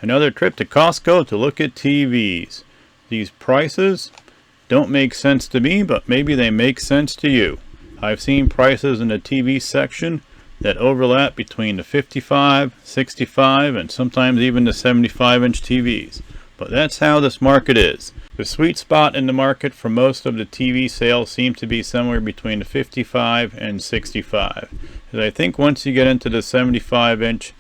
Another trip to Costco to look at TVs. These prices don't make sense to me, but maybe they make sense to you. I've seen prices in the TV section that overlap between the 55, 65, and sometimes even the 75-inch TVs. But that's how this market is. The sweet spot in the market for most of the TV sales seems to be somewhere between the 55 and 65. And I think once you get into the 75-inch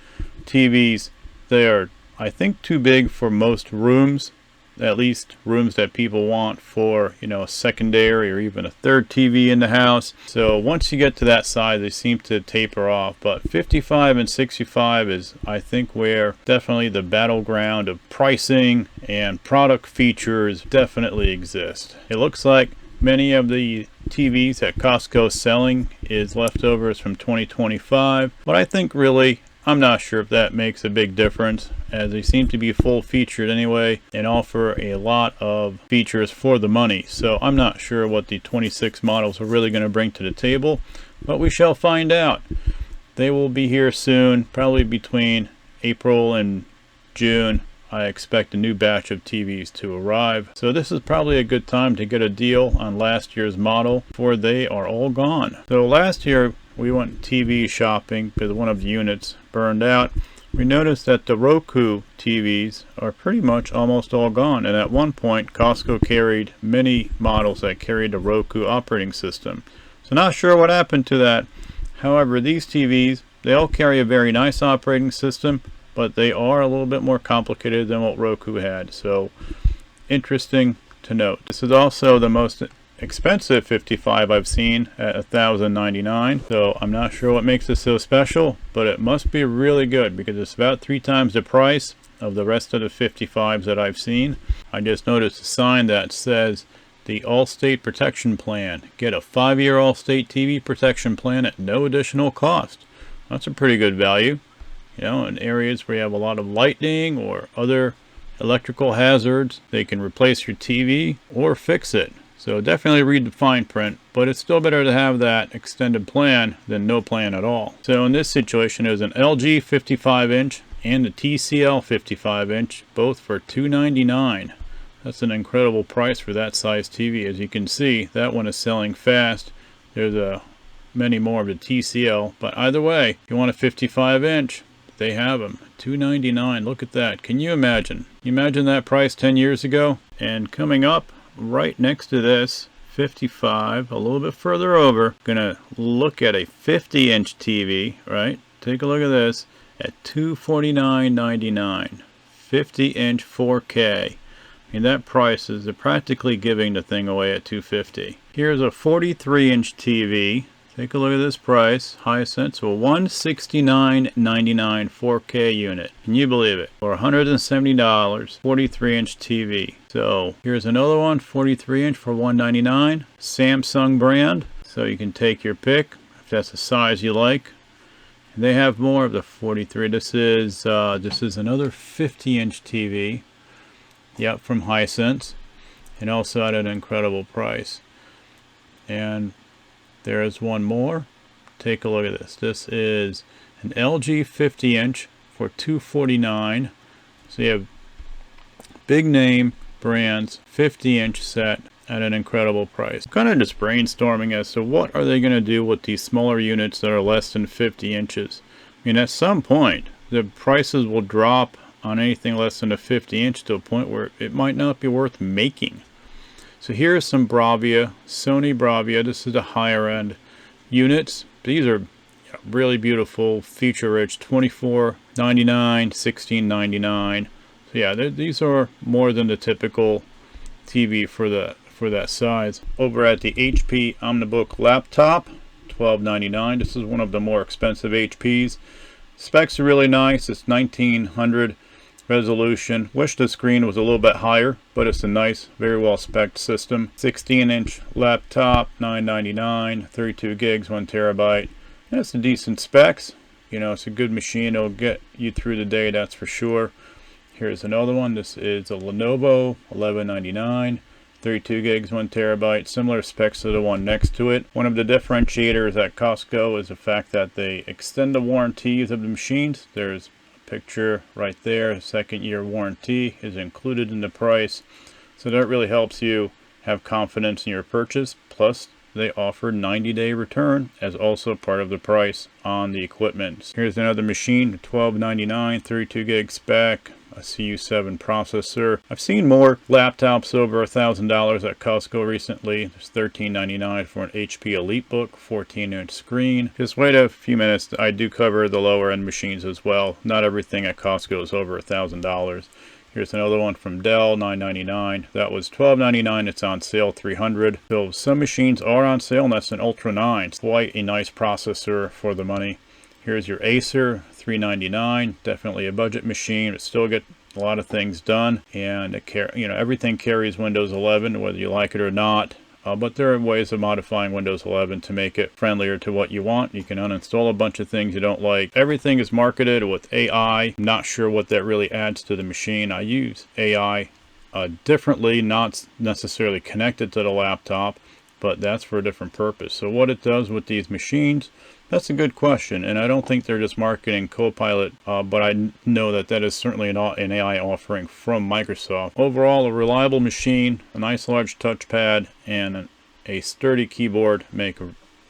TVs, they are, I think, too big for most rooms, at least rooms that people want for, a secondary or even a third TV in the house. So once you get to that size, they seem to taper off. But 55 and 65 is, I think, where definitely the battleground of pricing and product features definitely exist. It looks like many of the TVs that Costco is selling is leftovers from 2025, but I think really, I'm not sure if that makes a big difference, as they seem to be full featured anyway and offer a lot of features for the money. So I'm not sure what the 26 models are really going to bring to the table, but we shall find out. They will be here soon, probably between April and June. I expect a new batch of TVs to arrive. So this is probably a good time to get a deal on last year's model, for they are all gone. So last year we went TV shopping because one of the units burned out. We noticed that the Roku TVs are pretty much almost all gone, and at one point Costco carried many models that carried the Roku operating system. So not sure what happened to that. However, these TVs, they all carry a very nice operating system, but they are a little bit more complicated than what Roku had. So interesting to note. This is also the most expensive 55 I've seen at $1,099. So I'm not sure what makes it so special, but it must be really good because it's about 3 times the price of the rest of the 55s that I've seen. I just noticed a sign that says the All-State Protection Plan. Get a 5-year All-State TV protection plan at no additional cost. That's a pretty good value. In areas where you have a lot of lightning or other electrical hazards, they can replace your TV or fix it. So definitely read the fine print, but it's still better to have that extended plan than no plan at all. So in this situation, there's an LG 55-inch and a TCL 55-inch, both for $299. That's an incredible price for that size TV. As you can see, that one is selling fast. There's many more of the TCL, but either way, if you want a 55-inch, they have them. $299. Look at that. Can you imagine? You imagine that price 10 years ago? And coming up right next to this 55, a little bit further over, gonna look at a 50-inch TV, right? Take a look at this at $249.99. 50-inch 4K. That price is practically giving the thing away at $250. Here's a 43-inch TV. Take a look at this price. Hisense, a $169.99 4K unit. Can you believe it? For $170, 43-inch TV. So here's another one, 43-inch for $199. Samsung brand. So you can take your pick if that's the size you like. And they have more of the 43. This is another 50-inch TV. Yep, from Hisense, and also at an incredible price. And there is one more. Take a look at this. This is an LG 50-inch for $249. So you have big name brands 50-inch set at an incredible price. I'm kind of just brainstorming as to what are they going to do with these smaller units that are less than 50 inches. At some point the prices will drop on anything less than a 50-inch to a point where it might not be worth making. So here's some Bravia, Sony Bravia. This is the higher end units. These are really beautiful, feature rich, $24.99, $16.99. So yeah, these are more than the typical TV for that size. Over at the HP Omnibook laptop, $12.99. This is one of the more expensive HPs. Specs are really nice. It's 1900 resolution. Wish the screen was a little bit higher, but it's a nice, very well spec'd system. 16-inch laptop, $9.99, 32 gigs, 1 terabyte. That's a decent specs. It's a good machine. It'll get you through the day, that's for sure. Here's another one. This is a Lenovo, $11.99, 32 gigs, 1 terabyte. Similar specs to the one next to it. One of the differentiators at Costco is the fact that they extend the warranties of the machines. There's picture right there. 2nd-year warranty is included in the price. So that really helps you have confidence in your purchase. Plus, they offer 90-day return as also part of the price on the equipment. Here's another machine, $12.99, 32 gig spec, a CU7 processor. I've seen more laptops over $1,000 at Costco recently. There's $13.99 for an HP Elitebook, 14-inch screen. Just wait a few minutes. I do cover the lower end machines as well. Not everything at Costco is over $1,000. Here's another one from Dell, $9.99. That was $12.99. It's on sale, $300. So some machines are on sale, and that's an Ultra 9. It's quite a nice processor for the money. Here's your Acer, $3.99. Definitely a budget machine, but still get a lot of things done. And everything carries Windows 11, whether you like it or not. But there are ways of modifying Windows 11 to make it friendlier to what you want. You can uninstall a bunch of things you don't like. Everything is marketed with AI. I'm not sure what that really adds to the machine. I use AI differently, not necessarily connected to the laptop, but that's for a different purpose. So what it does with these machines, that's a good question, and I don't think they're just marketing Copilot, but I know that that is certainly an AI offering from Microsoft. Overall, a reliable machine, a nice large touchpad, and a sturdy keyboard make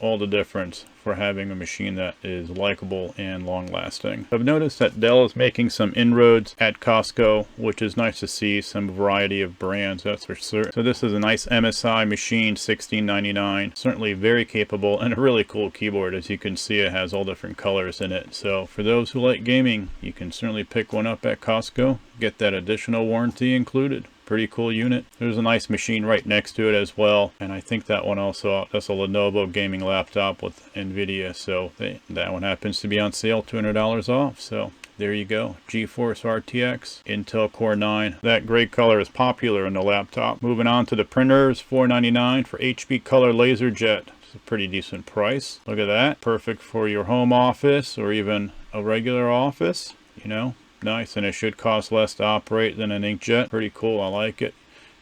all the difference for having a machine that is likable and long-lasting. I've noticed that Dell is making some inroads at Costco, which is nice to see. Some variety of brands, that's for certain. So this is a nice MSI machine, $16.99. Certainly very capable and a really cool keyboard. As you can see, it has all different colors in it. So for those who like gaming, you can certainly pick one up at Costco. Get that additional warranty included. Pretty cool unit. There's a nice machine right next to it as well, and I think that one also, that's a Lenovo gaming laptop with Nvidia, so that one happens to be on sale, $200 off. So there you go. Geforce RTX, Intel Core 9. That gray color is popular in the laptop. Moving on to the printers, $4.99 for HP Color LaserJet. It's a pretty decent price. Look at that. Perfect for your home office or even a regular office, you know. Nice, and it should cost less to operate than an inkjet. Pretty cool, I like it.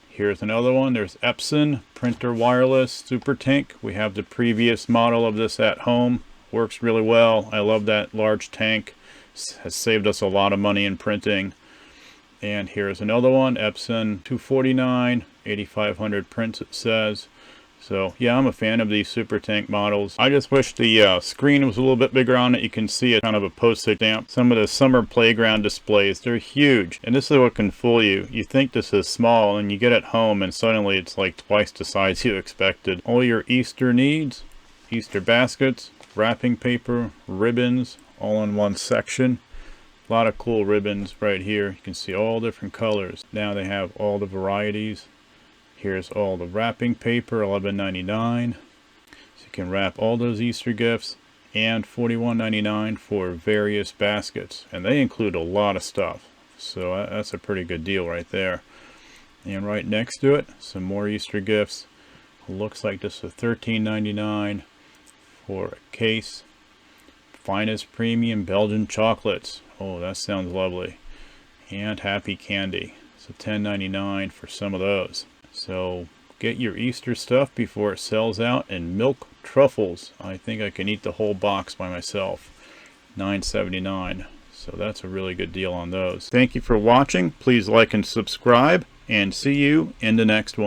Here's another one. There's Epson Printer Wireless Super Tank. We have the previous model of this at home. Works really well. I love that large tank. Has saved us a lot of money in printing. And here's another one. Epson 249, 8500 prints it says. So yeah, I'm a fan of these Super Tank models. I just wish the screen was a little bit bigger on it. You can see it kind of a postage stamp. Some of the summer playground displays, they're huge. And this is what can fool you. You think this is small and you get it home and suddenly it's like twice the size you expected. All your Easter needs, Easter baskets, wrapping paper, ribbons, all in one section. A lot of cool ribbons right here. You can see all different colors. Now they have all the varieties. Here's all the wrapping paper, $11.99. So you can wrap all those Easter gifts, and $41.99 for various baskets. And they include a lot of stuff. So that's a pretty good deal right there. And right next to it, some more Easter gifts. Looks like this is $13.99 for a case. Finest premium Belgian chocolates. Oh, that sounds lovely. And Happy Candy. So $10.99 for some of those. So get your Easter stuff before it sells out. And milk truffles. I think I can eat the whole box by myself. $9.79. So that's a really good deal on those. Thank you for watching. Please like and subscribe. And see you in the next one.